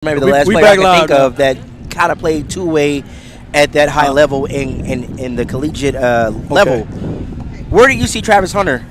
Maybe the last player I can think of that kind of played two-way at that high level in the collegiate level. Where do you see Travis Hunter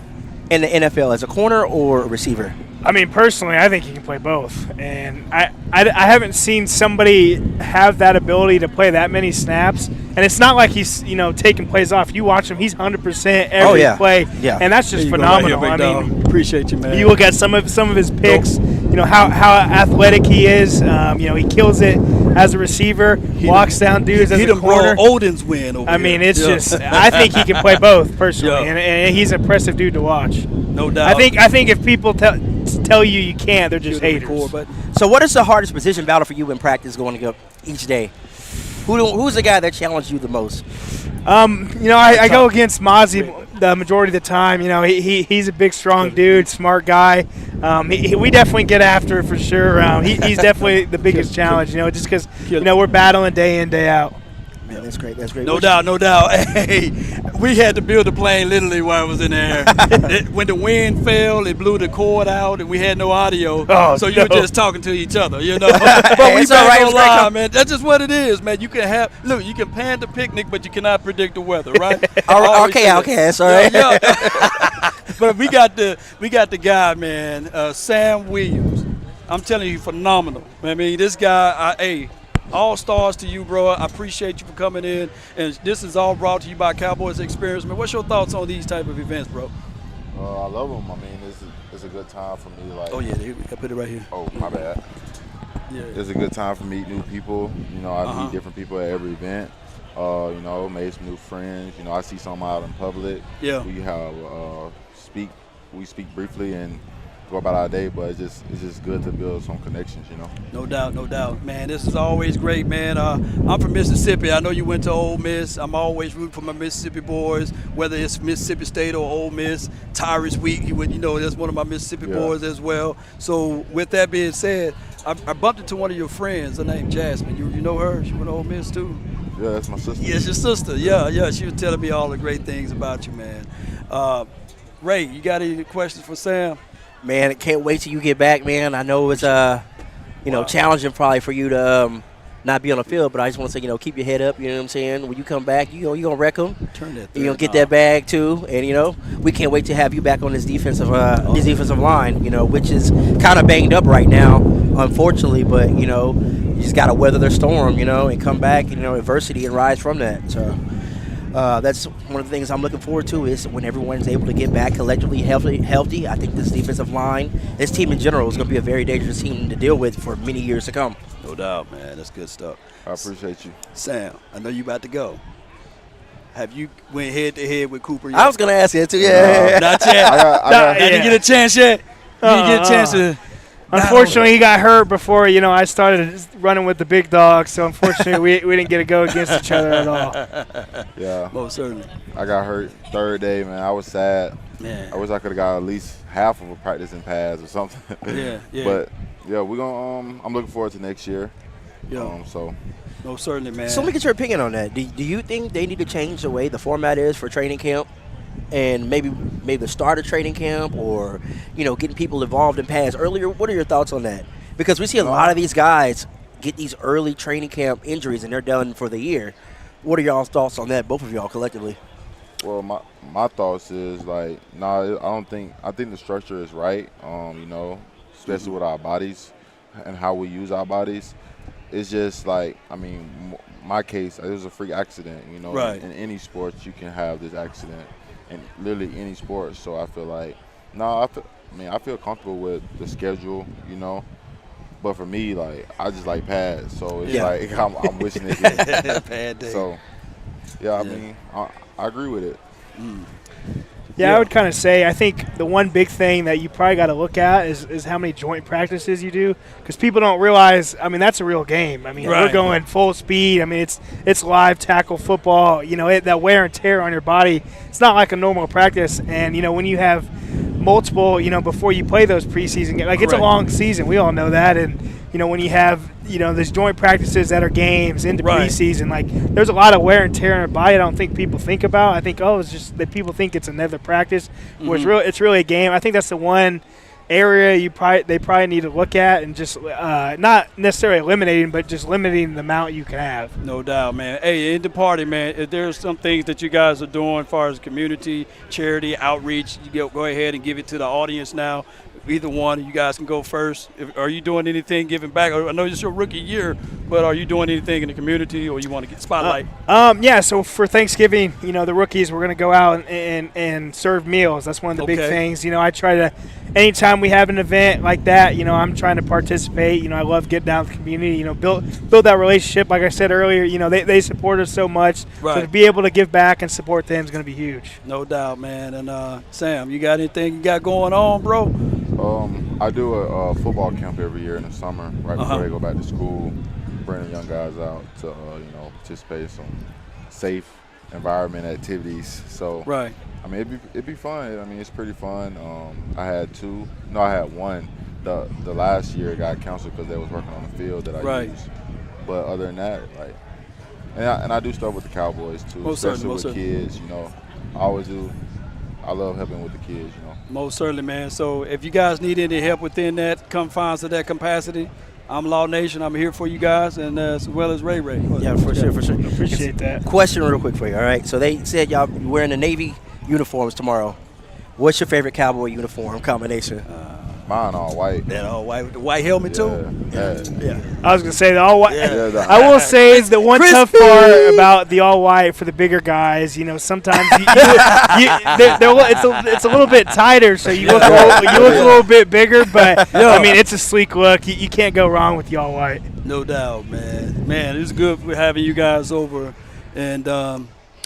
in the NFL, as a corner or a receiver? I mean, personally, I think he can play both. And I haven't seen somebody have that ability to play that many snaps. And it's not like he's, taking plays off. You watch him, he's 100% every play. Yeah. And that's just phenomenal. I mean, appreciate you, man. You look at some of his picks, how athletic he is. He kills it as a receiver, walks down dudes as a corner. Odin's win over I mean, it's just – I think he can play both, personally. And he's an impressive dude to watch. No doubt. I think if people tell you can't, they're just haters. So what is the hardest position battle for you in practice going to go each day? Who's the guy that challenged you the most? I go against Mozzie the majority of the time. He's a big, strong dude, smart guy. We definitely get after it for sure. He's definitely the biggest challenge, just because, we're battling day in, day out. Man, that's great. That's great. No doubt. Hey, we had to build the plane literally while I was in there. When the wind fell, it blew the cord out, and we had no audio. So you were just talking to each other, But we back on line, man. That's just what it is, man. You can you can plan the picnic, but you cannot predict the weather, right? Okay, that's all right. But we got the guy, man, Sam Williams. I'm telling you, phenomenal. I mean, this guy, all stars to you, bro. I appreciate you for coming in. And this is all brought to you by Cowboys Experience. Man, what's your thoughts on these type of events, bro? I love them. I mean, it's a good time for me. I put it right here. Oh, my bad. Yeah. It's a good time for me to meet new people. I meet different people at every event. Made some new friends. I see some out in public. Yeah. We have we speak briefly and go about our day, but it's just good to build some connections, No doubt, man. This is always great, man. I'm from Mississippi. I know you went to Ole Miss. I'm always rooting for my Mississippi boys, whether it's Mississippi State or Ole Miss. Tyrus Week, that's one of my Mississippi boys as well. So with that being said, I bumped into one of your friends. Her name Jasmine. You know her? She went to Ole Miss too. Yeah, that's my sister. Yes, your sister. Yeah. She was telling me all the great things about you, man. Ray, you got any questions for Sam? Man, I can't wait till you get back, man. I know it's challenging probably for you to not be on the field, but I just want to say, keep your head up. You know what I'm saying? When you come back, you're gonna wreck them. Turn that. You're gonna get that bag too, and we can't wait to have you back on this defensive line. Which is kind of banged up right now, unfortunately. But you just gotta weather the storm, and come back, adversity, and rise from that. So. That's one of the things I'm looking forward to is when everyone's able to get back collectively healthy. I think this defensive line, this team in general, is going to be a very dangerous team to deal with for many years to come. No doubt, man. That's good stuff. I appreciate you. Sam, I know you about to go. Have you went head-to-head with Cooper yet? I was going to ask you, too. Yeah. Not yet. Did you get a chance yet? You didn't get a chance to – Unfortunately, he got hurt before, I started running with the big dog. So, unfortunately, we didn't get to go against each other at all. Yeah. Most certainly. I got hurt third day, man. I was sad. Man. I wish I could have got at least half of a practicing pass or something. Yeah. But, yeah, we're going to I'm looking forward to next year. Yeah. So. Most certainly, man. So, let me get your opinion on that. Do you think they need to change the way the format is for training camp? And maybe the start of training camp or, getting people involved in pads earlier. What are your thoughts on that? Because we see a lot of these guys get these early training camp injuries and they're done for the year. What are y'all's thoughts on that, both of y'all collectively? Well, my thoughts is I think the structure is right, especially with our bodies and how we use our bodies. It's just my case, it was a freak accident, Right. In any sports you can have this accident. In literally any sport, so I feel I feel comfortable with the schedule, But for me, I just like pads, so it's I'm wishing it. Pad day. So, I agree with it. Yeah, I would kind of say I think the one big thing that you probably got to look at is how many joint practices you do, because people don't realize. That's a real game. We're going full speed. It's live tackle football. That wear and tear on your body. It's not like a normal practice. And when you have multiple, before you play those preseason games, it's a long season. We all know that. And when you have these joint practices that are games into preseason, there's a lot of wear and tear on your body. I don't think people think about. I think it's just that people think it's another practice, where it's really a game. I think that's the one area they probably need to look at, and just not necessarily eliminating, but just limiting the amount you can have. No doubt, man. Hey, in the party, man, if there's some things that you guys are doing as far as community, charity, outreach, you go ahead and give it to the audience now. Either one, you guys can go first. Are you doing anything giving back? I know it's your rookie year, but are you doing anything in the community, or you want to get spotlight? Yeah, so for Thanksgiving, the rookies, we're going to go out and serve meals. That's one of the big things. I try to, anytime we have an event like that, I'm trying to participate. I love getting down with the community, build that relationship. Like I said earlier, they support us so much. Right. So to be able to give back and support them is going to be huge. No doubt, man. And Sam, you got anything you got going on, bro? I do a football camp every year in the summer, right before they go back to school. Bring the young guys out to participate in some safe environment activities. So right. I mean, it'd be fun. I mean, it's pretty fun. I had one. The last year got canceled because they was working on the field that I used. But other than that, and I do stuff with the Cowboys too, especially with kids. I always do. I love helping with the kids. Most certainly, man. So if you guys need any help within that, come find us at that capacity. I'm Law Nation. I'm here for you guys, and as well as Ray. Yeah, for sure. Appreciate that. Question real quick for you, all right? So they said y'all wearing the Navy uniforms tomorrow. What's your favorite Cowboy uniform combination? Mine all white. That all white with the white helmet too. Yeah. I was gonna say the all white. Yeah, I will say is the one tough part about the all white for the bigger guys. Sometimes it's a little bit tighter, so you look a little bit bigger. But I mean, it's a sleek look. You can't go wrong with the all white. No doubt, man. Man, it's good for having you guys over. And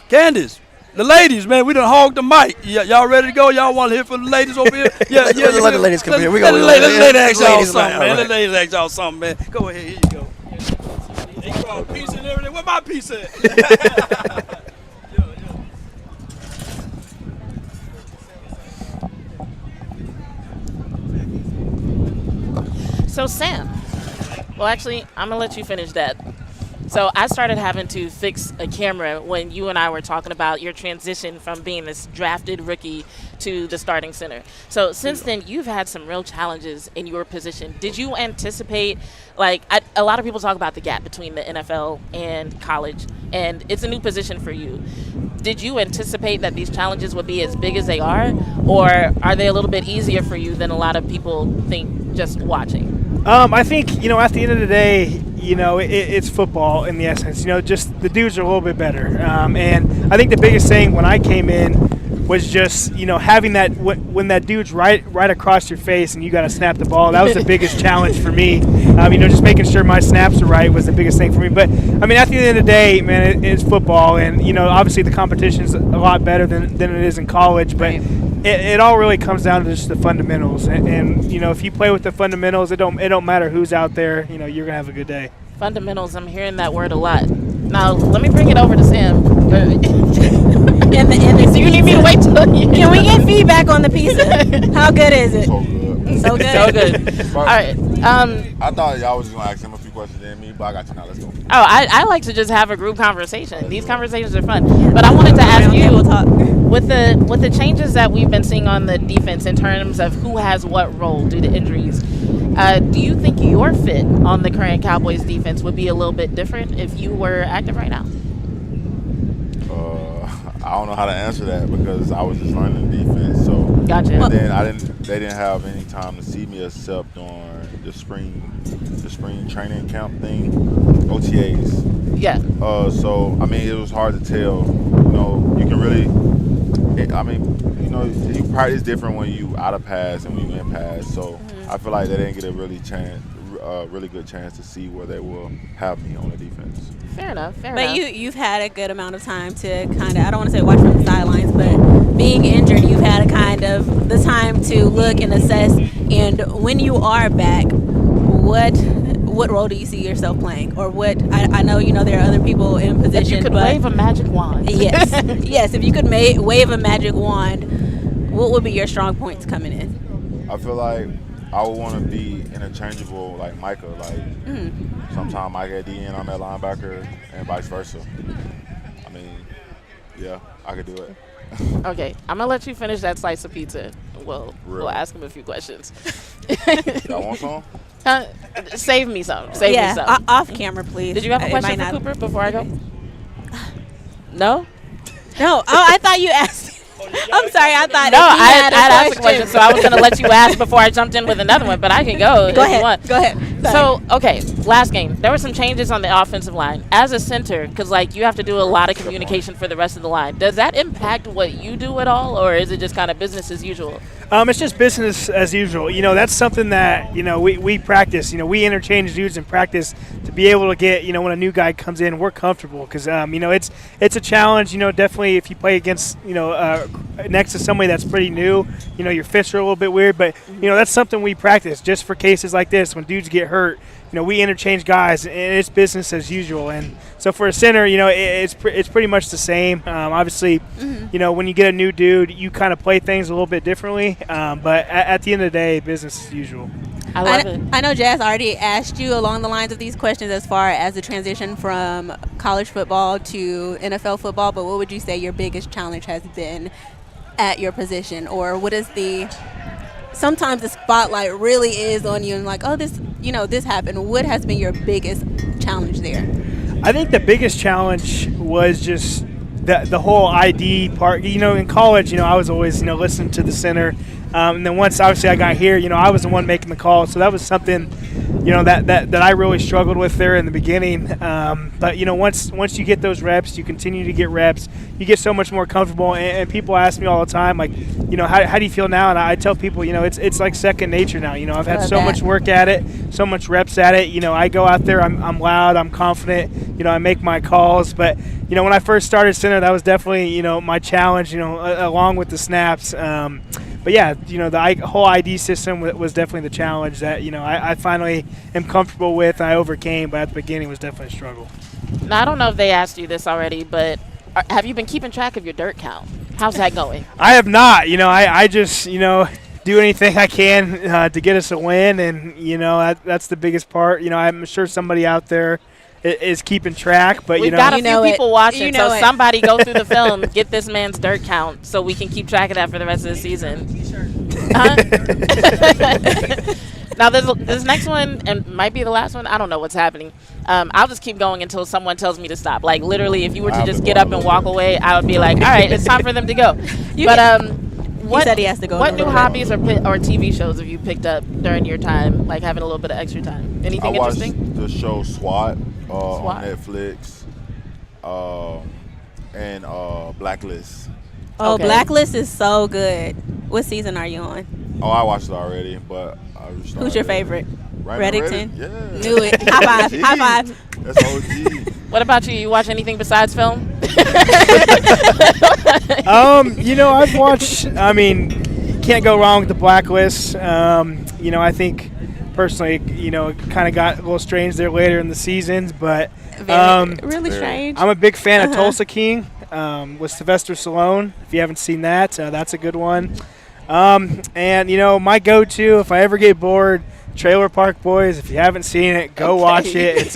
Candace, the ladies, man, we done hogged the mic. Y'all ready to go? Y'all want to hear from the ladies over here? Yeah. Let the ladies come here. Let the ladies ask y'all something, man. Let the ladies ask y'all something, man. Go ahead. Here you go. Hey, you got a piece and everything. Where my piece at? So, Sam, well, actually, I'm going to let you finish that. So I started having to fix a camera when you and I were talking about your transition from being this drafted rookie to the starting center. So since then, you've had some real challenges in your position. Did you anticipate, a lot of people talk about the gap between the NFL and college, and it's a new position for you. Did you anticipate that these challenges would be as big as they are, or are they a little bit easier for you than a lot of people think just watching? I think, at the end of the day, it's football in the essence. Just the dudes are a little bit better. And I think the biggest thing when I came in was just, having that when that dude's right across your face and you got to snap the ball. That was the biggest challenge for me. Just making sure my snaps are right was the biggest thing for me. But, I mean, at the end of the day, man, it's football. And, obviously the competition's a lot better than it is in college. But it all really comes down to just the fundamentals. And if you play with the fundamentals, it don't matter who's out there. You're going to have a good day. Fundamentals, I'm hearing that word a lot. Now, let me bring it over to Sam. So you need me to wait till Can we get feedback on the pizza? How good is it? So good. So good. So good. All right. I thought y'all was just going to ask him a few questions than me, but I got you now. Let's go. Oh, I like to just have a group conversation. These conversations are fun. But I wanted to ask you, We'll talk. with the changes that we've been seeing on the defense in terms of who has what role due to injuries, do you think your fit on the current Cowboys defense would be a little bit different if you were active right now? I don't know how to answer that because I was just learning the defense. So Gotcha. And then they didn't have any time to see me except during the spring training camp thing, OTAs. Yeah. So I mean, it was hard to tell. You can really. You practice different when you out of pass and when you in pass. So I feel like they didn't get a really good chance to see where they will have me on the defense. Fair enough. But you've had a good amount of time to kind of, I don't want to say watch from the sidelines, but being injured, you've had a kind of the time to look and assess. And when you are back, what role do you see yourself playing? Or what, I know, there are other people in position. If you could wave a magic wand. Yes. Yes, if you could wave a magic wand, what would be your strong points coming in? I feel like I would want to be interchangeable like Micah. Sometimes Micah at the end, I'm at linebacker, and vice versa. I mean, yeah, I could do it. Okay, I'm gonna let you finish that slice of pizza. We'll Really? ask him a few questions. Y'all want some? Save me some. Save me some. Off camera, please. Did you have a It question might for not- Cooper before I go? No? No. Oh, I thought you asked. I'm sorry. I thought No, if he I had asked a question, so I was going to let you ask before I jumped in with another one, but I can go if Go you ahead. want. Go ahead. So, okay, last game. There were some changes on the offensive line. As a center, because, like, you have to do a lot of communication for the rest of the line. Does that impact what you do at all, or is it just kind of business as usual? It's just business as usual. That's something that, we practice. We interchange dudes in practice to be able to get, when a new guy comes in, we're comfortable because, it's a challenge. Definitely if you play against, next to somebody that's pretty new, your fists are a little bit weird. But, that's something we practice just for cases like this when dudes get hurt. We interchange guys, and it's business as usual. And so for a center, it's pretty much the same. Obviously, when you get a new dude, you kind of play things a little bit differently. But at the end of the day, business as usual. I love it. I know Jazz already asked you along the lines of these questions as far as the transition from college football to NFL football, but what would you say your biggest challenge has been at your position? Or what is sometimes the spotlight really is on you and like, oh, this happened. What has been your biggest challenge there? I think the biggest challenge was just the whole ID part. In college, I was always, listening to the center. And then once, obviously, I got here, I was the one making the call. So that was something, that I really struggled with there in the beginning. But, once you get those reps, you continue to get reps, you get so much more comfortable. And people ask me all the time, like, how do you feel now? And I tell people, it's like second nature now. I've had so much work at it, so much reps at it. I go out there, I'm loud, I'm confident, I make my calls. But, when I first started center, that was definitely, my challenge, along with the snaps. But yeah, the whole ID system was definitely the challenge that, I finally am comfortable with and I overcame, but at the beginning it was definitely a struggle. Now, I don't know if they asked you this already, but have you been keeping track of your dirt count? How's that going? I have not. I just, do anything I can to get us a win, and, that's the biggest part. I'm sure somebody out there is keeping track, but we've got a few people watching, so somebody go through the film, get this man's dirt count, so we can keep track of that for the rest of the season. Now, this next one, and might be the last one. I don't know what's happening. I'll just keep going until someone tells me to stop. Like, literally, if you were to just get up and walk away, I would be like, all right, it's time for them to go. What, he said he has to go. What new hobbies or TV shows have you picked up during your time, like having a little bit of extra time? Anything interesting? I watched the show SWAT. On Netflix, and Blacklist. Oh, Okay. Blacklist is so good. What season are you on? Oh, I watched it already, but I just Who's your favorite? Reddington? Yeah. Yeah. Knew it. High five. High five. That's OG. What about you? You watch anything besides film? I've watched. Can't go wrong with the Blacklist. I think personally, kind of got a little strange there later in the seasons, but Really strange. I'm a big fan of Tulsa King with Sylvester Stallone. If you haven't seen that, that's a good one. And my go-to if I ever get bored, Trailer Park Boys. If you haven't seen it, go watch it.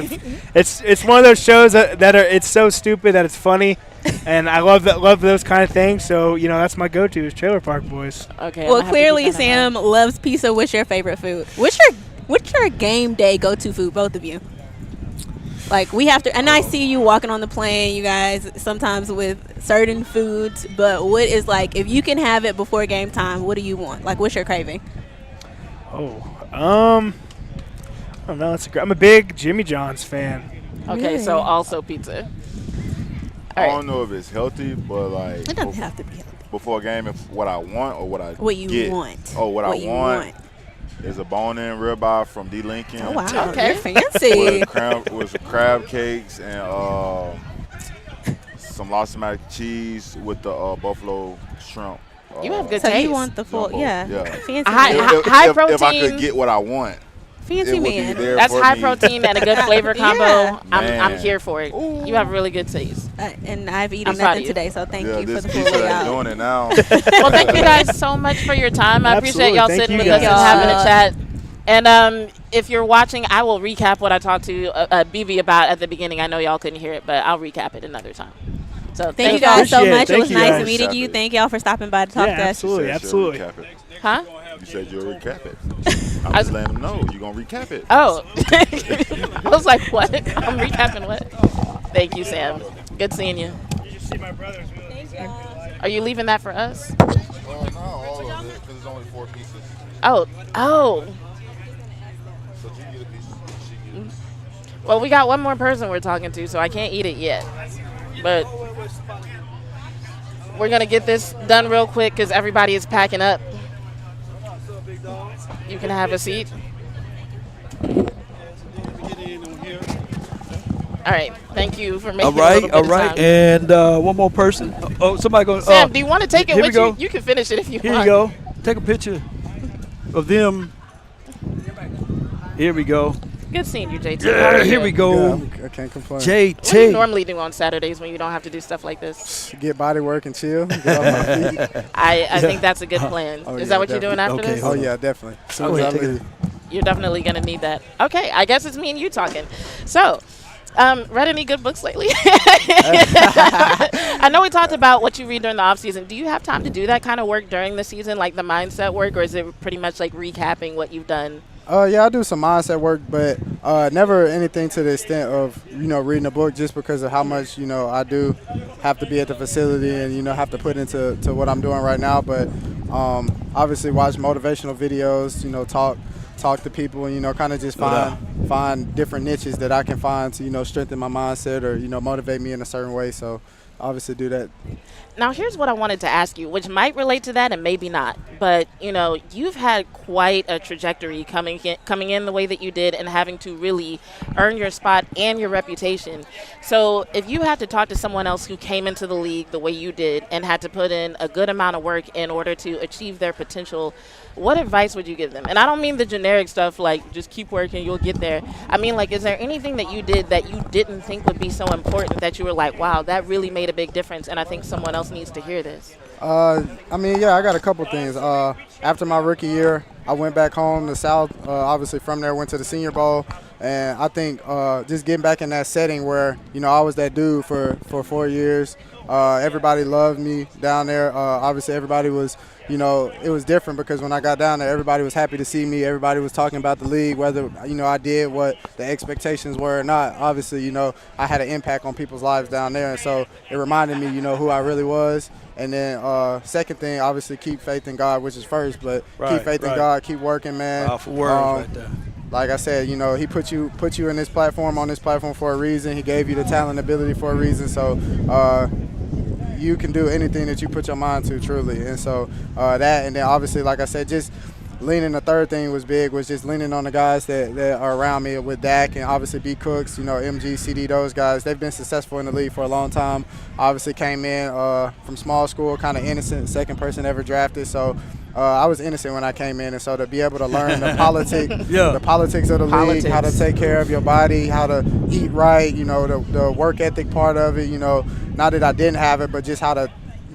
It's one of those shows that are it's so stupid that it's funny, and I love those kind of things. So that's my go-to is Trailer Park Boys. Okay. Well, clearly Sam loves pizza. What's your favorite food? What's your game day go-to food, both of you? Like, we have to, and I see you walking on the plane, you guys, sometimes with certain foods, but what is, like, if you can have it before game time, what do you want? Like, what's your craving? I don't know. I'm a big Jimmy John's fan. Okay, Really? so also pizza. I don't know if it's healthy, but like It doesn't have to be healthy. before a game, if what I want or what I What you get. want. Oh, what I you want is a bone-in ribeye from D. Lincoln. Oh, wow. Okay. You're fancy. with some crab cakes and some lobster mac and cheese with the buffalo shrimp. You have good So taste. you want the full, Jumbo. yeah. Yeah. Fancy High- man. high If I protein. could get what I want, Fancy it would be man. there That's for high me. protein and a good flavor combo. Yeah. I'm Man. here for it. Ooh. You have really good taste. And I've I'm eaten proud of nothing you. today, so thank Yeah, you for this the full pizza ain't layout. doing it now. Well, thank you guys so much for your time. I appreciate Absolutely. y'all Thank sitting you with us and guys. having a chat. And if you're watching, I will recap what I talked to BB about at the beginning. I know y'all couldn't hear it, but I'll recap it another time. So Thank you guys so Appreciate it. much. It Thank was you nice guys. meeting you. Thank y'all for stopping by to talk to us. Absolutely, absolutely. Huh? You said you'll recap it. I'm just letting them know you're gonna recap it. Oh. I was like, what? I'm recapping what? Thank you, Sam. Good seeing you. You should see my brothers. We look exactly alike. Are you leaving that for us? Well, not all of it, because there's only 4 pieces. Oh. So you get a piece. She get a piece. Well, we got one more person we're talking to, so I can't eat it yet. But we're going to get this done real quick because everybody is packing up. You can have a seat. All right. Thank you for making a little bit of time. And one more person. Oh, somebody going. Sam, do you want to take it here with we you? go. You can finish it if you Here want. you go. Take a picture of them. Here we go. Good seeing you, JT. How Yeah, are here you? we go. I can't complain. What do you JT. normally do on Saturdays when you don't have to do stuff like this? Get body work and chill. Get off my feet. I think that's a good plan. Oh, Is yeah, that what you're doing after Okay, this? Oh yeah, definitely. As soon as I leave. You're definitely going to need that. Okay, I guess it's me and you talking. So, read any good books lately? I know we talked about what you read during the off season. Do you have time to do that kind of work during the season, like the mindset work, or is it pretty much like recapping what you've done? Yeah, I do some mindset work, but never anything to the extent of, reading a book, just because of how much, I do have to be at the facility and, have to put into what I'm doing right now. But obviously watch motivational videos, talk to people and, kind of just find different niches that I can find to, strengthen my mindset or, motivate me in a certain way. So obviously do that. Now, here's what I wanted to ask you, which might relate to that and maybe not. But, you've had quite a trajectory coming in the way that you did and having to really earn your spot and your reputation. So if you had to talk to someone else who came into the league the way you did and had to put in a good amount of work in order to achieve their potential, what advice would you give them? And I don't mean the generic stuff like just keep working, you'll get there. I mean, like, is there anything that you did that you didn't think would be so important that you were like, wow, that really made a big difference and I think someone else needs to hear this? I got a couple things. After my rookie year, I went back home to South. Obviously from there, went to the Senior Bowl. And I think just getting back in that setting where, I was that dude for 4 years. Everybody loved me down there. Obviously everybody was, it was different because when I got down there, everybody was happy to see me. Everybody was talking about the league, whether, I did what the expectations were or not. Obviously, I had an impact on people's lives down there. And so it reminded me, who I really was. And then second thing, obviously keep faith in God, which is first, but keep faith in God, keep working, man. Powerful words right there. Like I said, he put you in this platform, on this platform for a reason. He gave you the talent, ability for a reason. So you can do anything that you put your mind to, truly. And so that, and then obviously, like I said, just leaning, the third thing was big, was just leaning on the guys that are around me with Dak and obviously B. Cooks, MG, CD, those guys. They've been successful in the league for a long time. Obviously came in from small school, kind of innocent, second person ever drafted. So I was innocent when I came in, and so to be able to learn the politics of the league, how to take care of your body, how to eat right, the work ethic part of it, not that I didn't have it, but just how to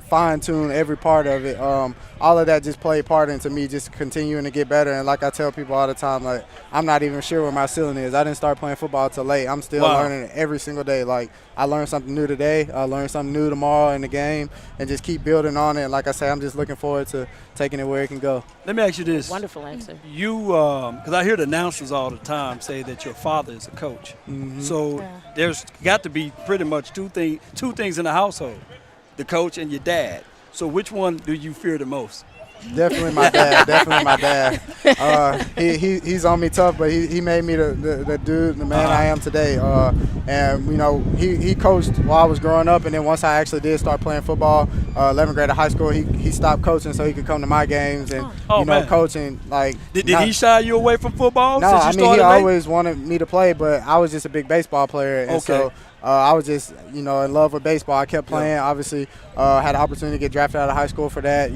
fine-tune every part of it. All of that just played part into me just continuing to get better. And like I tell people all the time, like, I'm not even sure where my ceiling is. I didn't start playing football till late. I'm still learning every single day. Like, I learned something new today. I learned something new tomorrow in the game, and just keep building on it. And like I say, I'm just looking forward to taking it where it can go. Let me ask you this. Wonderful answer. You, because I hear the announcers all the time say that your father is a coach. Mm-hmm. So there's got to be pretty much two things in the household, the coach and your dad. So which one do you fear the most? Definitely my dad. Definitely my dad. He's on me tough, but he made me the dude, the man I am today. And he coached while I was growing up, and then once I actually did start playing football, 11th grade of high school, he stopped coaching so he could come to my games and coaching. Like, did he shy you away from football? No, since you he started always wanted me to play, but I was just a big baseball player, and so I was just, in love with baseball. I kept playing. Obviously, had the opportunity to get drafted out of high school for that.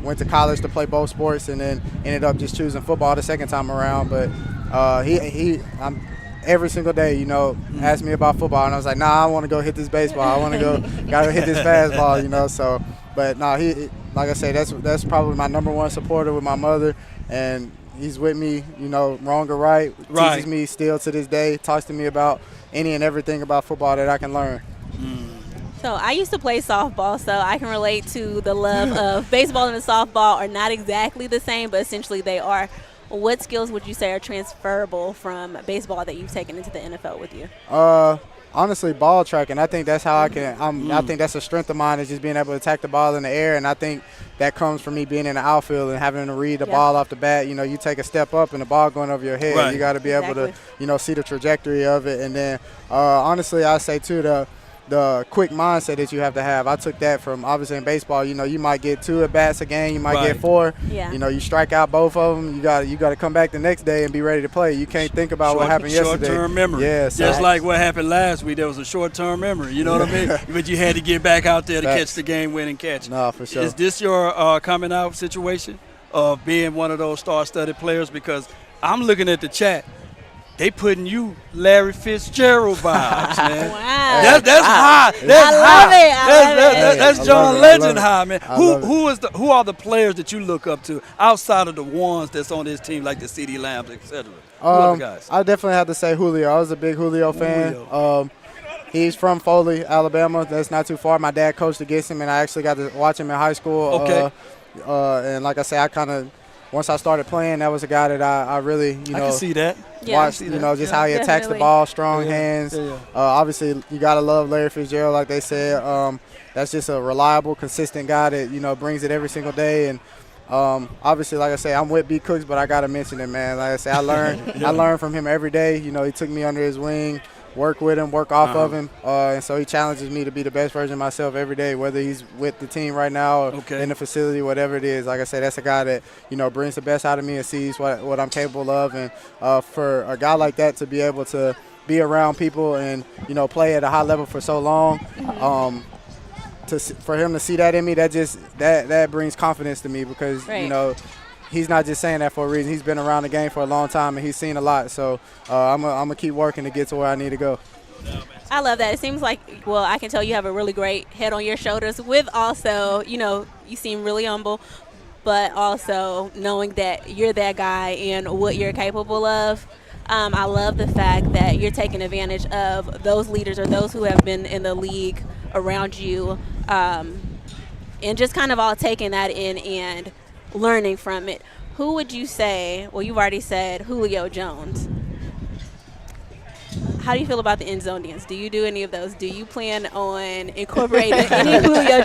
Went to college to play both sports, and then ended up just choosing football the second time around. But I'm every single day, asked me about football, and I was like, nah, I want to go hit this baseball. I want to gotta hit this fastball, So, but no, he, like I say, that's probably my number one supporter with my mother, and he's with me, wrong or right. Teaches me still to this day. Talks to me about any and everything about football that I can learn. So I used to play softball, so I can relate to the love of baseball and the softball are not exactly the same, but essentially they are. What skills would you say are transferable from baseball that you've taken into the NFL with you? Honestly, ball tracking. I think that's how I can. I think that's a strength of mine, is just being able to attack the ball in the air, and I think that comes from me being in the outfield and having to read the ball off the bat. You know, you take a step up and the ball going over your head. Right. You got to be able to, see the trajectory of it. And then, honestly, I say too the quick mindset that you have to have. I took that from obviously in baseball. You know, you might get 2 at bats a game, you might get 4. Yeah. You know, you strike out both of them. You got to come back the next day and be ready to play. You can't think about what happened yesterday. Short-term memory. Yeah, just like what happened last week. There was a short-term memory. You know what I mean? But you had to get back out there to catch the game-winning catch. No, for sure. Is this your coming out situation of being one of those star-studded players? Because I'm looking at the chat. They putting you Larry Fitzgerald vibes, man. Wow. That's high. That's high. That's John Legend high, man. Who are the players that you look up to outside of the ones that's on this team, like the CeeDee Lambs, etc.? Who are the guys? I definitely have to say Julio. I was a big Julio fan. He's from Foley, Alabama. That's not too far. My dad coached against him, and I actually got to watch him in high school. Okay. And like I say, I kind of once I started playing, that was a guy that I really, I can see that. Watched, just how he attacks the ball, strong hands. Obviously, you got to love Larry Fitzgerald, like they said. That's just a reliable, consistent guy that, brings it every single day. And obviously, like I say, I'm with B. Cooks, but I got to mention it, man. Like I say, I learned from him every day. He took me under his wing, work with him, work off of him. And so he challenges me to be the best version of myself every day, whether he's with the team right now or in the facility, whatever it is. Like I said, that's a guy that, brings the best out of me and sees what I'm capable of. And for a guy like that to be able to be around people and, play at a high level for so long, for him to see that in me, that brings confidence to me because, he's not just saying that for a reason. He's been around the game for a long time, and he's seen a lot. So I'm going to keep working to get to where I need to go. I love that. It seems like, I can tell you have a really great head on your shoulders with also, you seem really humble, but also knowing that you're that guy and what you're capable of. I love the fact that you're taking advantage of those leaders or those who have been in the league around you and just kind of all taking that in and learning from it. Who would you say, you've already said Julio Jones. How do you feel about the end zone dance? Do you do any of those? Do you plan on incorporating any Julio?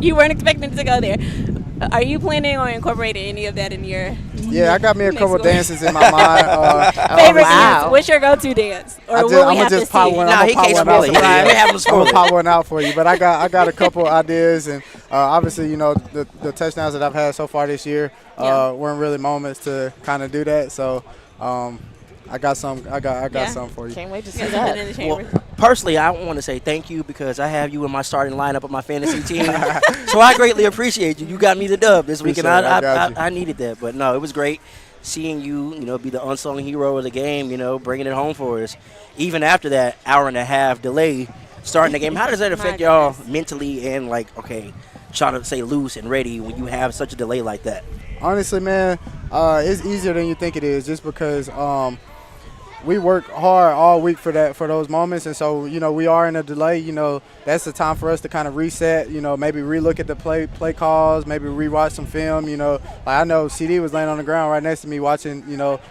You weren't expecting to go there. Are you planning on incorporating any of that in your Yeah, I got me a couple dances in my mind. Favorite dance? What's your go-to dance? Or will we have to see? He can't spoil it. I'm gonna pop one out for you. But I got a couple ideas, and obviously, the touchdowns that I've had so far this year weren't really moments to kind of do that. So I got some. I got some for you. Can't wait to see that. In the chamber. Well, personally, I want to say thank you because I have you in my starting lineup of my fantasy team. So I greatly appreciate you. You got me the dub this week, and I needed that. But no, it was great seeing you, be the unsung hero of the game, bringing it home for us. Even after that hour and a half delay starting the game, how does that affect y'all mentally and trying to stay loose and ready when you have such a delay like that? Honestly, man, it's easier than you think it is just because we work hard all week for those moments, and so we are in a delay. That's the time for us to kind of reset. Maybe relook at the play calls, maybe rewatch some film. I know CD was laying on the ground right next to me watching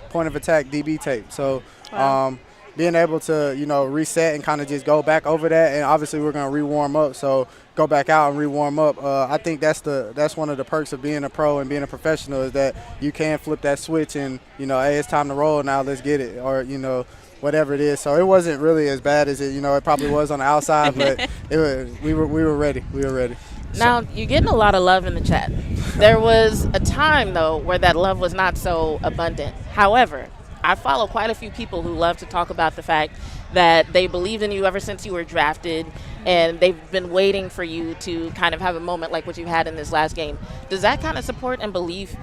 point of attack DB tape. So being able to reset and kind of just go back over that, and obviously we're gonna re-warm up. So go back out and re-warm up. I think that's one of the perks of being a pro and being a professional is that you can flip that switch and hey, it's time to roll now, let's get it, or whatever it is. So it wasn't really as bad as it probably was on the outside, but we were ready. Now, you're getting a lot of love in the chat. There was a time though where that love was not so abundant. However, I follow quite a few people who love to talk about the fact that they believed in you ever since you were drafted, and they've been waiting for you to kind of have a moment like what you had in this last game. Does that kind of support and belief,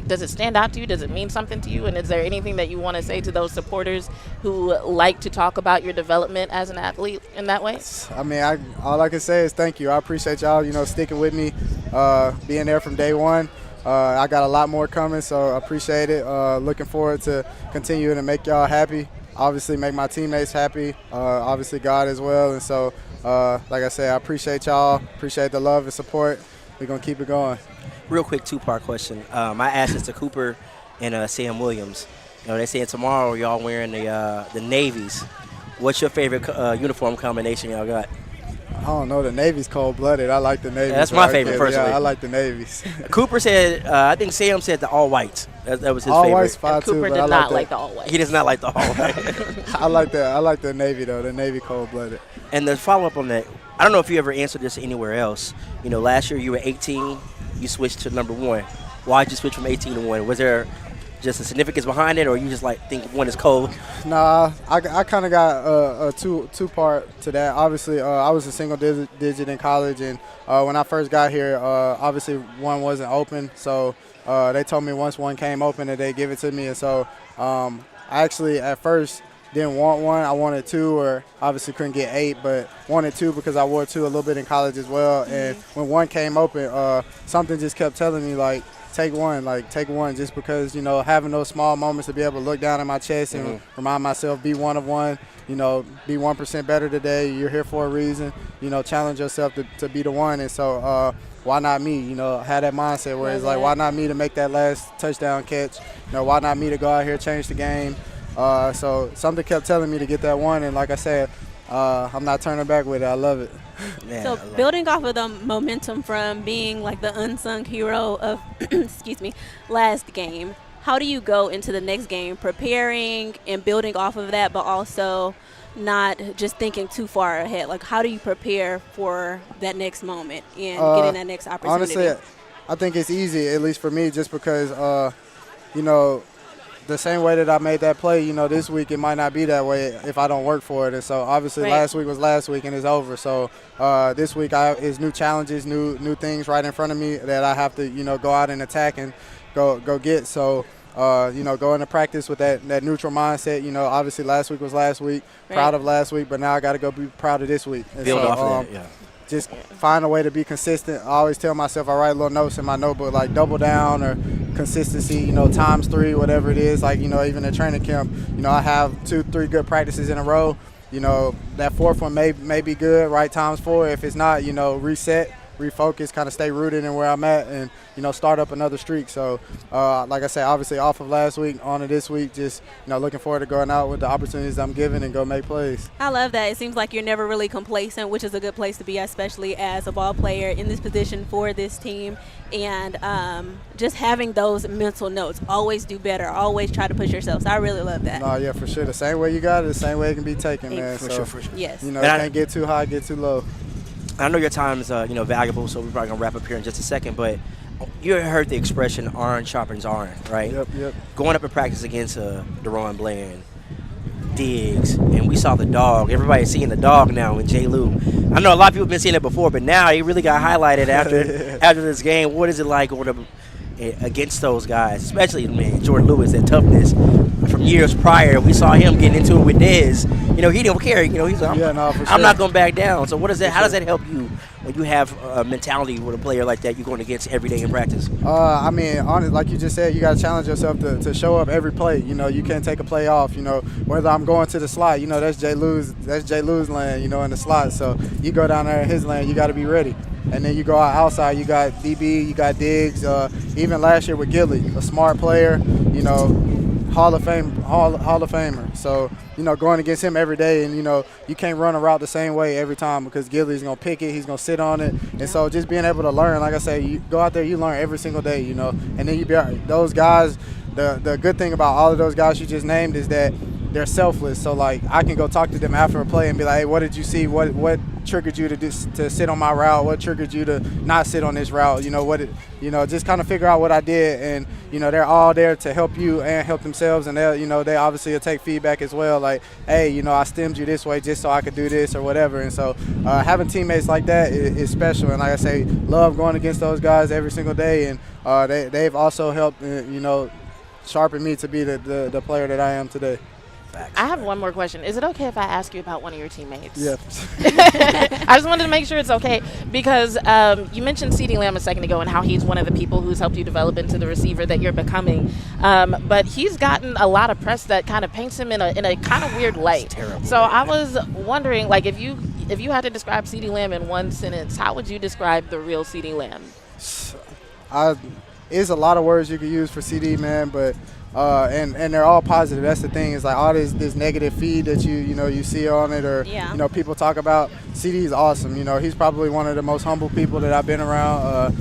does it stand out to you? Does it mean something to you? And is there anything that you want to say to those supporters who like to talk about your development as an athlete in that way? I mean, all I can say is thank you. I appreciate y'all, sticking with me, being there from day one. I got a lot more coming, so I appreciate it. Looking forward to continuing to make y'all happy. Obviously, make my teammates happy. Obviously, God as well. And so like I said, I appreciate y'all. Appreciate the love and support. We're going to keep it going. Real quick two-part question. I asked this to Cooper and Sam Williams. They saying tomorrow y'all wearing the Navies. What's your favorite uniform combination y'all got? I don't know. The Navy's cold-blooded. I like the Navy's. That's my favorite, personally. Yeah, I like the Navy's. Cooper said, I think Sam said the all-whites. That was his all favorite. White's fine too, Cooper but did I not like the all-white. He does not like the all-white. I like the Navy, though. The Navy cold-blooded. And the follow-up on that, I don't know if you ever answered this anywhere else. Last year you were 18. You switched to number 1. Why did you switch from 18 to 1? Was there just a significance behind it, or you just think 1 is cold? Nah, I kind of got a two-part to that. Obviously, I was a single digit in college, and when I first got here, obviously 1 wasn't open. So they told me once 1 came open that they give it to me. And so I actually at first didn't want 1. I wanted 2, or obviously couldn't get 8, but wanted 2 because I wore 2 a little bit in college as well. And when 1 came open, something just kept telling me, take 1, just because, having those small moments to be able to look down at my chest and remind myself, be one of one, be 1% better today. You're here for a reason, challenge yourself to be the one. And so why not me, have that mindset where it's why not me to make that last touchdown catch? Why not me to go out here, change the game? So something kept telling me to get that 1. And like I said, I'm not turning back with it. I love it. Man, so building off of the momentum from being the unsung hero of, excuse me, last game, how do you go into the next game preparing and building off of that, but also not just thinking too far ahead? How do you prepare for that next moment and getting that next opportunity? Honestly, I think it's easy, at least for me, just because, the same way that I made that play, this week it might not be that way if I don't work for it. And so obviously last week was last week and it's over. So this week is new challenges, new things right in front of me that I have to, go out and attack and go get. So, go into practice with that neutral mindset. Obviously last week was last week, proud of last week, but now I got to go be proud of this week. And build off of that, yeah. Just find a way to be consistent. I always tell myself, I write little notes in my notebook, double down or consistency, times 3, whatever it is. Even at training camp, I have 2-3 good practices in a row. That 4th one may be good, right? Times 4. If it's not, reset, refocus, kind of stay rooted in where I'm at and, start up another streak. So, like I said, obviously off of last week, on to this week, just, looking forward to going out with the opportunities I'm given and go make plays. I love that. It seems like you're never really complacent, which is a good place to be, especially as a ball player in this position for this team. And just having those mental notes, always do better, always try to push yourself. So I really love that. No, yeah, for sure. The same way you got it, the same way it can be taken, man. For sure. Yes. You can't get too high, get too low. I know your time is valuable, so we're probably going to wrap up here in just a second, but you heard the expression iron sharpens iron, right? Yep. Going up in practice against Deron Bland, Diggs, and we saw the dog. Everybody's seeing the dog now in J. Lou. I know a lot of people have been seeing it before, but now he really got highlighted after this game. What is it like going up against those guys, especially, Jordan Lewis, that toughness from years prior? We saw him getting into it with Dez. He didn't care. He's like, I'm not going to back down. So what is that? How does that help you when you have a mentality with a player like that you're going against every day in practice? Honestly, like you just said, you got to challenge yourself to show up every play. You can't take a play off. Whether I'm going to the slot, that's J. Lou's lane. In the slot. So you go down there in his lane, you got to be ready. And then you go outside, you got DB, you got Diggs. Even last year with Gilly, a smart player, Hall of Famer. So, going against him every day, and, you can't run a route the same way every time because Gilly's going to pick it, he's going to sit on it. And so just being able to learn, like I say, you go out there, you learn every single day, And then those guys, the good thing about all of those guys you just named is that they're selfless. So, I can go talk to them after a play and be like, hey, what did you see? What triggered you to sit on my route? What triggered you to not sit on this route? Just kind of figure out what I did. And, they're all there to help you and help themselves. And they obviously will take feedback as well. Like, hey, I stemmed you this way just so I could do this or whatever. And so having teammates like that is special. And like I say, love going against those guys every single day. And they've also helped, sharpen me to be the player that I am today. I have one more question. Is it okay if I ask you about one of your teammates? Yeah. I just wanted to make sure it's okay because you mentioned CeeDee Lamb a second ago and how he's one of the people who's helped you develop into the receiver that you're becoming. But he's gotten a lot of press that kind of paints him in a kind of weird light. Terrible. So I was wondering, if you if you had to describe CeeDee Lamb in one sentence, how would you describe the real CeeDee Lamb? It's a lot of words you could use for CD, man, but and they're all positive. That's the thing. It's like all this negative feed that you see on it, or people talk about. CD is awesome. He's probably one of the most humble people that I've been around.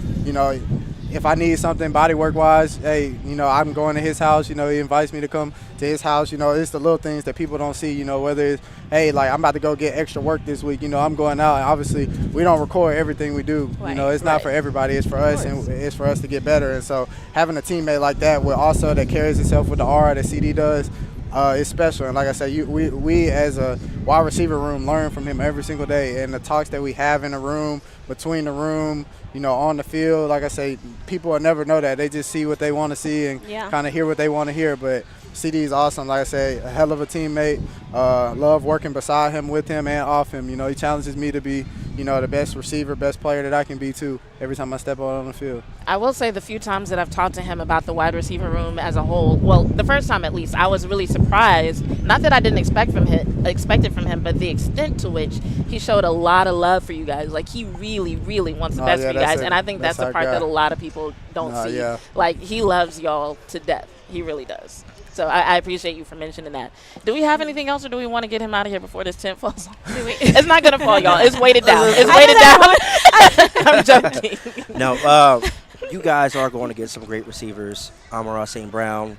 If I need something body work wise, hey, I'm going to his house. He invites me to come to his house. It's the little things that people don't see. Whether it's, hey, like I'm about to go get extra work this week. I'm going out. And obviously, we don't record everything we do. Right. It's not for everybody. It's for us, and it's for us to get better. And so having a teammate like that, that carries himself with the aura that CD does, is special. And like I said, we as a wide receiver room learn from him every single day. And the talks that we have in the room, between the room, on the field, like I say, people will never know that. They just see what they want to see and kind of hear what they want to hear. But CD is awesome. Like I say, a hell of a teammate. Love working beside him, with him, and off him. He challenges me to be, the best receiver, best player that I can be too every time I step out on the field. I will say the few times that I've talked to him about the wide receiver room as a whole, well, the first time at least, I was really surprised. Not that I didn't expect it from him, but the extent to which he showed a lot of love for you guys. Like, he really, really wants the best for you guys, and I think that's the part that a lot of people don't see. Yeah. Like, he loves y'all to death. He really does. So I appreciate you for mentioning that. Do we have anything else, or do we want to get him out of here before this tent falls off? It's not going to fall, y'all. It's weighted down. It's weighted down. I'm joking. No, you guys are going to get some great receivers. Amara St. Brown,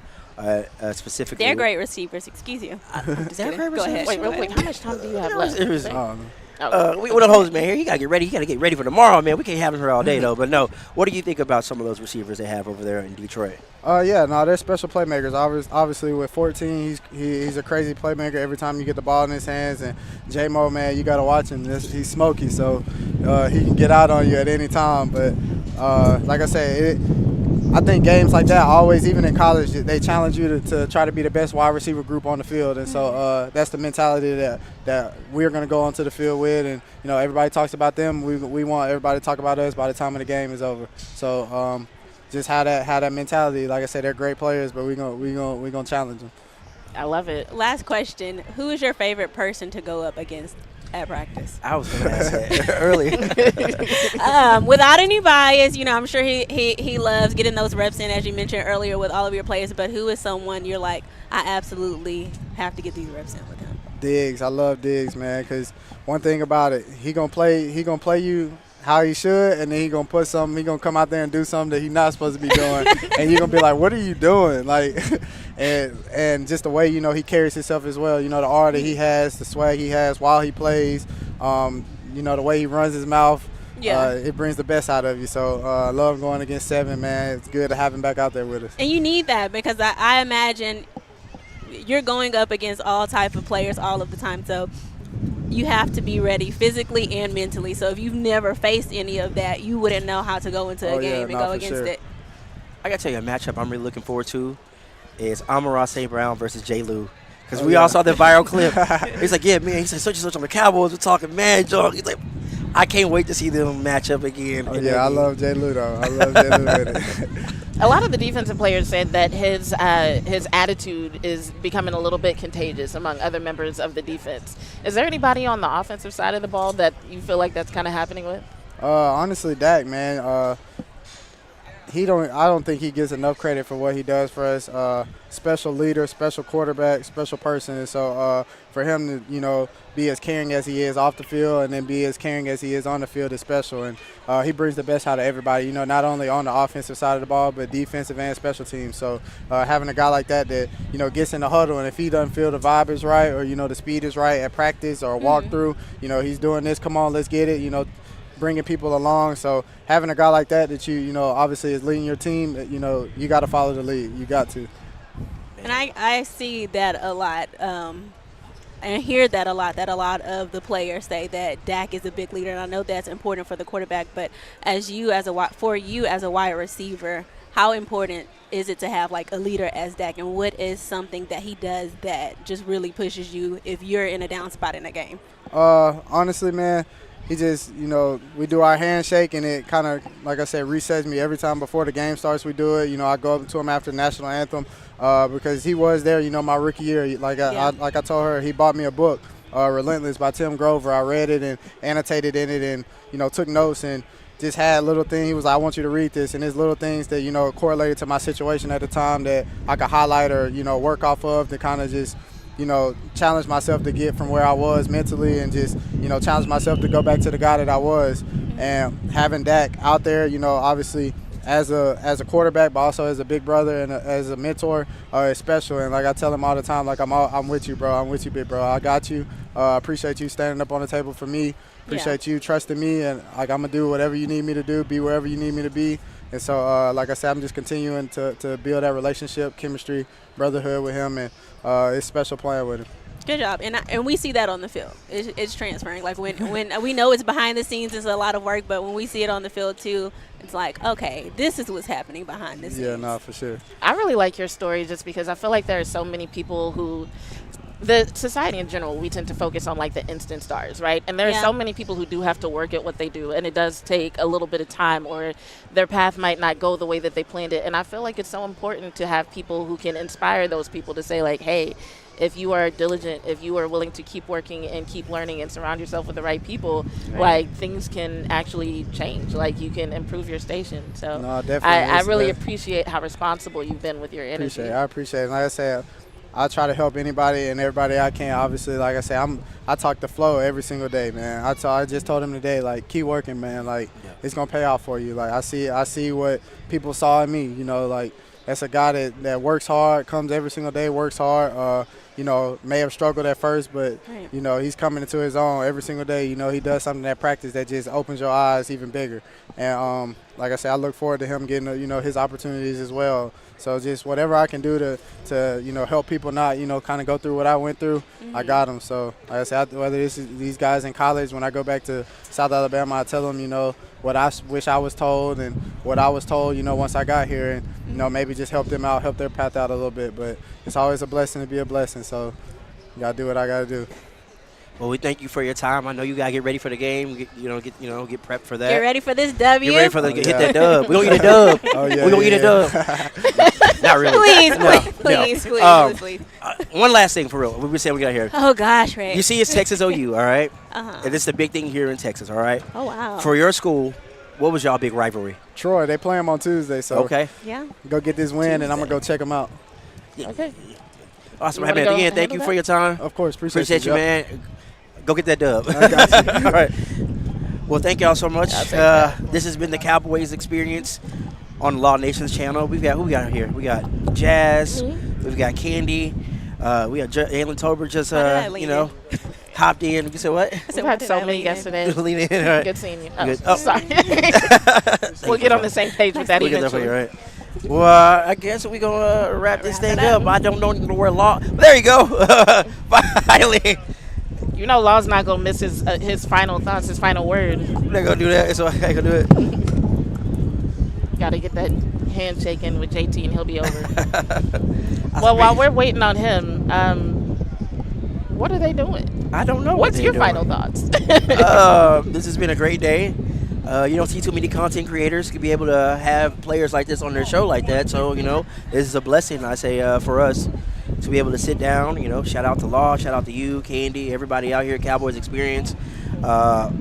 specifically. They're great receivers. Excuse you. They're great receivers. Go ahead. Wait, real quick. How much time do you have left? We want to hold this man here. You got to get ready. You got to get ready for tomorrow, man. We can't have him here all day, though. But no, what do you think about some of those receivers they have over there in Detroit? They're special playmakers. Obviously, with 14, he's a crazy playmaker every time you get the ball in his hands. And J-Mo, man, you got to watch him. He's smoky, so he can get out on you at any time. But like I said, I think games like that always, even in college, they challenge you to try to be the best wide receiver group on the field. And so that's the mentality that we're going to go onto the field with. And, everybody talks about them. We want everybody to talk about us by the time of the game is over. So just how that mentality, like I said, they're great players, but we're gonna challenge them. I love it. Last question. Who is your favorite person to go up against at practice? I was going to ask that earlier. Without any bias, I'm sure he loves getting those reps in, as you mentioned earlier, with all of your players. But who is someone you're like, I absolutely have to get these reps in with him? Diggs. I love Diggs, man, because one thing about it, he gonna play you how he should, and then he gonna come out there and do something that he's not supposed to be doing, and you're gonna be like, what are you doing? Like, and just the way he carries himself as well. The aura that he has, the swag he has while he plays. The way he runs his mouth. Yeah. It brings the best out of you. So I love going against Seven, man. It's good to have him back out there with us. And you need that, because I imagine you're going up against all type of players all of the time. So you have to be ready physically and mentally. So if you've never faced any of that, you wouldn't know how to go into a game and go against it. I got to tell you, a matchup I'm really looking forward to is Amon-Ra St. Brown versus J. Lou. Because we all saw the viral clip. He's like, yeah, man. He said, such and such on the Cowboys. We're talking man junk. He's like, I can't wait to see them match up again. I love J. Lou, though. I love J. Lou with it. A lot of the defensive players said that his attitude is becoming a little bit contagious among other members of the defense. Is there anybody on the offensive side of the ball that you feel like that's kind of happening with? Honestly, Dak, man. I don't think he gets enough credit for what he does for us. Special leader, special quarterback, special person. And so for him to, be as caring as he is off the field and then be as caring as he is on the field is special. And he brings the best out of everybody, not only on the offensive side of the ball, but defensive and special teams. So having a guy like that, gets in the huddle, and if he doesn't feel the vibe is right, or, the speed is right at practice or walkthrough, he's doing this, come on, let's get it, bringing people along. So having a guy like that obviously is leading your team, you got to follow the lead. You got to. And I see that a lot. And hear that a lot of the players say that Dak is a big leader, and I know that's important for the quarterback. But for you as a wide receiver, how important is it to have like a leader as Dak, and what is something that he does that just really pushes you if you're in a down spot in a game? Honestly, man, he just, we do our handshake, and it kind of, like I said, resets me every time before the game starts. We do it. I go up to him after the national anthem because he was there, my rookie year. Like I told her, he bought me a book. Relentless by Tim Grover. I read it and annotated in it and, took notes and just had little things. He was like, I want you to read this. And there's little things that, correlated to my situation at the time that I could highlight or, work off of to kind of just, challenge myself to get from where I was mentally and just, challenge myself to go back to the guy that I was. And having Dak out there, obviously as a quarterback, but also as a big brother and as a mentor, is special. And like I tell him all the time, like I'm with you, bro. I'm with you, big bro. I got you. Appreciate you standing up on the table for me. Appreciate you trusting me, and like I'm gonna do whatever you need me to do, be wherever you need me to be. And so, like I said, I'm just continuing to build that relationship, chemistry, brotherhood with him, and it's special playing with him. Good job, and we see that on the field. It's transferring. Like when we know it's behind the scenes, it's a lot of work, but when we see it on the field too, it's like, okay, this is what's happening behind the scenes. Yeah, no, for sure. I really like your story just because I feel like there are so many people who, the society in general, we tend to focus on like the instant stars, right? And there are so many people who do have to work at what they do, and it does take a little bit of time, or their path might not go the way that they planned it. And I feel like it's so important to have people who can inspire those people to say like, hey, if you are diligent, if you are willing to keep working and keep learning and surround yourself with the right people, like things can actually change. Like you can improve your station. So no, definitely. I really appreciate how responsible you've been with your energy. I appreciate it. Like I said, I try to help anybody and everybody I can. Obviously, like I say, I talk to Flo every single day, man. I just told him today, like, keep working, man. Like, it's gonna pay off for you. Like, I see what people saw in me. Like that's a guy that works hard, comes every single day, works hard. May have struggled at first, but he's coming into his own every single day. He does something at practice that just opens your eyes even bigger. And like I said, I look forward to him getting his opportunities as well. So just whatever I can do to help people not kind of go through what I went through, I got them. So like I said, whether it's these guys in college, when I go back to South Alabama, I tell them what I wish I was told and what I was told once I got here, and maybe just help them out, help their path out a little bit. But it's always a blessing to be a blessing. So you gotta do what I gotta do. Well, we thank you for your time. I know you gotta get ready for the game. Get prepped for that. Get ready for this W. Get ready for hit that dub. We gonna eat a dub. Oh yeah, we gonna eat a dub. Not really. Please. One last thing for real. What we saying we got here? Oh gosh, Ray. You see, it's Texas OU, all right? Uh-huh. And it's the big thing here in Texas, all right? Oh wow. For your school, what was y'all big rivalry? Troy, they play them on Tuesday, so okay. Yeah. Go get this win, and I'm gonna go check them out. Okay. Awesome, man. Again, thank you for your time. Of course, appreciate you, man. Go get that dub. I got you. All right. Well, thank y'all so much. This has been the Cowboys Experience on Law Nation's channel. Who we got here? We got Jazz. We've got Candy. We got Aylin Tober just hopped in. You said what? We've had so many yesterday. Lean in. All right. Good seeing you. Good. Oh, sorry. We'll get on the same page with that eventually. Right. Well, I guess we're going to wrap this thing up. I don't know the word law. There you go. Finally. Law's not going to miss his final thoughts, his final word. I'm not going to do that, so I ain't going to do it. Got to get that handshaking with JT, and he'll be over. Well, while we're waiting on him, what are they doing? I don't know. What's your final thoughts? This has been a great day. You don't see too many content creators could be able to have players like this on their show like that. So, this is a blessing, I say, for us to be able to sit down. Shout out to Law, shout out to you, Candy, everybody out here at Cowboys Experience. It's a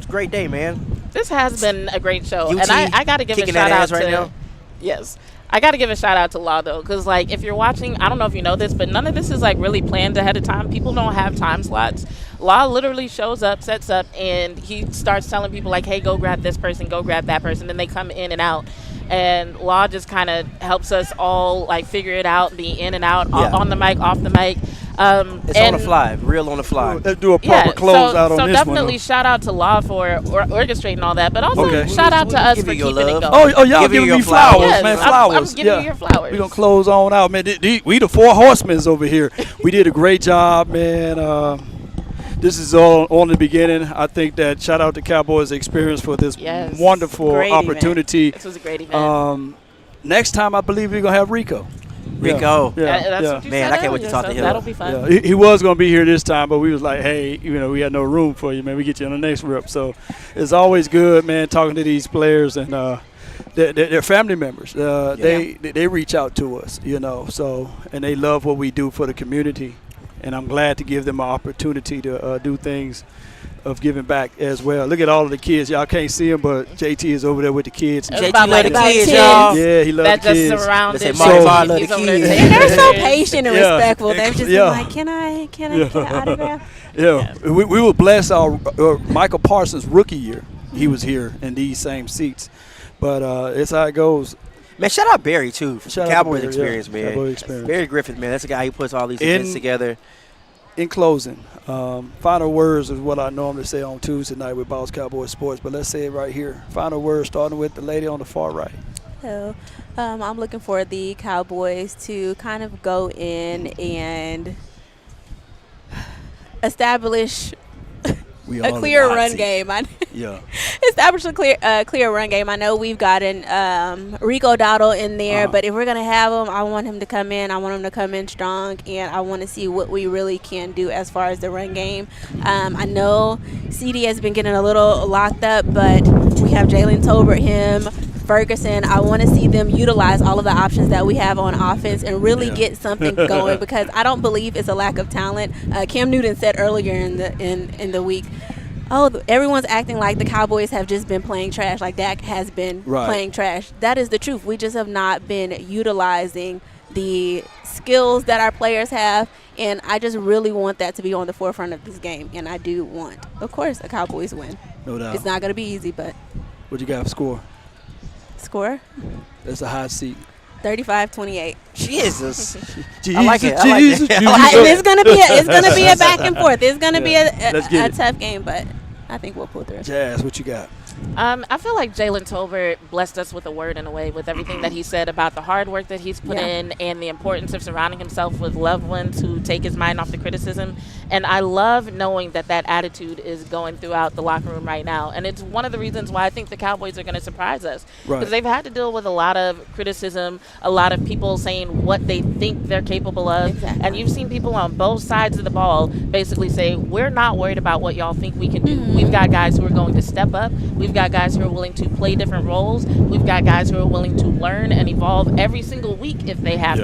great day, man. This has been a great show. UT and I got to give a shout out right to now. Yes. I got to give a shout out to Law, though, because, if you're watching, I don't know if you know this, but none of this is, really planned ahead of time. People don't have time slots. Law literally shows up, sets up, and he starts telling people, hey, go grab this person, go grab that person. Then they come in and out. And Law just kind of helps us all, figure it out, be in and out, on the mic, off the mic. It's on the fly, real on the fly. Let's do a proper close out on this one. So definitely shout out to Law for orchestrating all that, but also shout out to us for keeping it going. Oh, y'all giving me flowers, man, flowers. I'm giving you your flowers. We're going to close on out, man. We the four horsemen over here. We did a great job, man. This is all on the beginning. I think that shout out to Cowboys Experience for this wonderful opportunity. This was a great event. Next time, I believe we're going to have Rico. Rico. That's what you man, said I can't wait to talk to him. That'll be fun. Yeah. He was going to be here this time, but we was like, hey, we had no room for you, man. We get you on the next rep. So it's always good, man, talking to these players and they're family members. They reach out to us, so, and they love what we do for the community. and I'm glad to give them an opportunity to do things of giving back as well. Look at all of the kids. Y'all can't see them, but JT is over there with the kids. JT About love the about kids, 10. y'all. Yeah, he loves That the kids. just surrounded. They say, "Mama, I love the He's over there kids." taking And they're so pictures. patient and Yeah. respectful. They've just Yeah. been like, can I get an autograph? Yeah, we were blessed. Our Michael Parsons' rookie year, he was here in these same seats. But it's how it goes. Man, shout out Barry, too, for Shout out to Cowboys Barry, experience, yeah. man. Cowboys experience. Barry Griffith, man, that's the guy who puts all these events together. In closing, final words is what I normally say on Tuesday night with Boss Cowboy Sports, but let's say it right here. Final words starting with the lady on the far right. So I'm looking for the Cowboys to kind of go in and establish We a all clear in the hot run seat. game. Yeah. Establish a clear run game. I know we've gotten Rico Dowdle in there, but if we're going to have him, I want him to come in. I want him to come in strong, and I want to see what we really can do as far as the run game. I know CD has been getting a little locked up, but we have Jalen Tolbert, him, Ferguson. I want to see them utilize all of the options that we have on offense and really get something going, because I don't believe it's a lack of talent. Cam Newton said earlier in the week, everyone's acting like the Cowboys have just been playing trash, like Dak has been playing trash. That is the truth. We just have not been utilizing the skills that our players have, and I just really want that to be on the forefront of this game, and I do want, of course, a Cowboys win. No doubt. It's not going to be easy, but What you got for score? score That's a hot seat. 35-28. Jesus. Jesus, I like it. I like Jesus, it. Jesus. And it's gonna be a back and forth. It's gonna be Let's get a it. tough game, but I think we'll pull through. Jazz, what you got? I feel like Jalen Tolbert blessed us with a word in a way, with everything that he said about the hard work that he's put in and the importance of surrounding himself with loved ones who take his mind off the criticism. And I love knowing that that attitude is going throughout the locker room right now. And it's one of the reasons why I think the Cowboys are going to surprise us. Because they've had to deal with a lot of criticism, a lot of people saying what they think they're capable of. Exactly. And you've seen people on both sides of the ball basically say, we're not worried about what y'all think we can do. We've got guys who are going to step up. We've got guys who are willing to play different roles. We've got guys who are willing to learn and evolve every single week if they have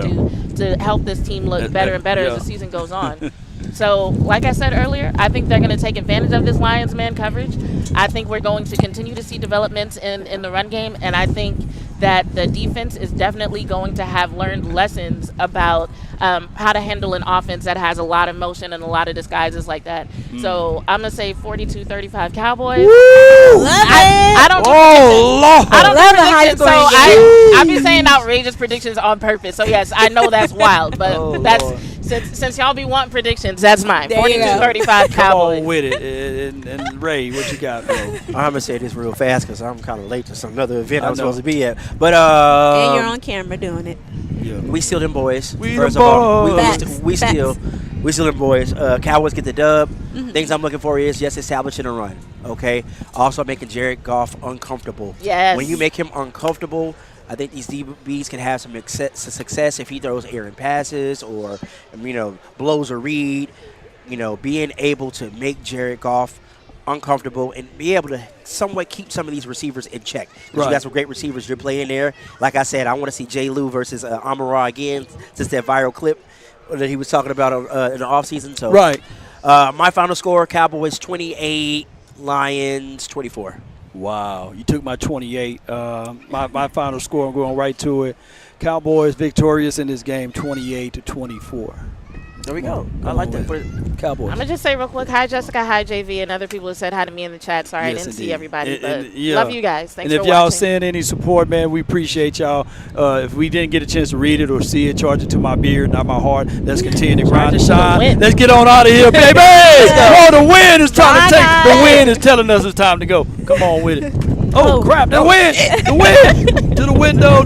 to help this team look better and better as the season goes on. So, like I said earlier, I think they're going to take advantage of this Lions man coverage. I think we're going to continue to see developments in the run game, and I think that the defense is definitely going to have learned lessons about how to handle an offense that has a lot of motion and a lot of disguises like that. So I'm going to say 42-35 Cowboys. I don't do Lord. I don't Love do a high predictions, so scoring I be saying outrageous predictions on purpose. So yes, I know that's wild, but that's since y'all be wanting predictions, that's mine. There you go. 42-35 Come Cowboys. on with it. And Ray, what you got, bro? I'm going to say this real fast because I'm kind of late to some other event I I'm know. supposed to be at. But And you're on camera doing it. we still them boys. We First the of all, boys. we still them boys. Cowboys get the dub. Mm-hmm. Things I'm looking for is just establishing a run. Okay. Also making Jared Goff uncomfortable. Yes. When you make him uncomfortable, I think these DBs can have some success if he throws errant passes or blows a read. Being able to make Jared Goff uncomfortable and be able to somewhat keep some of these receivers in check. You got some great receivers you're playing there. Like I said, I want to see J. Lou versus Amon-Ra again, since that viral clip that he was talking about in the offseason. So, my final score, Cowboys 28, Lions 24. Wow, you took my 28. My final score, I'm going right to it. Cowboys victorious in this game, 28-24. There we go. I like that for Cowboys. I'm going to just say real quick, hi, Jessica, hi, JV, and other people who said hi to me in the chat. Sorry, I Yes, didn't see indeed. everybody, And but yeah. love you guys. Thanks and for if y'all watching. send any support, man, we appreciate y'all. If we didn't get a chance to read it or see it, charge it to my beard, not my heart. Let's continue to grind and it to the shine. wind. Let's get on out of here, baby. Oh, the wind is trying to take. Bye, The wind is telling us it's time to go. Come on with it. Oh, crap, the wind. The wind. To the window.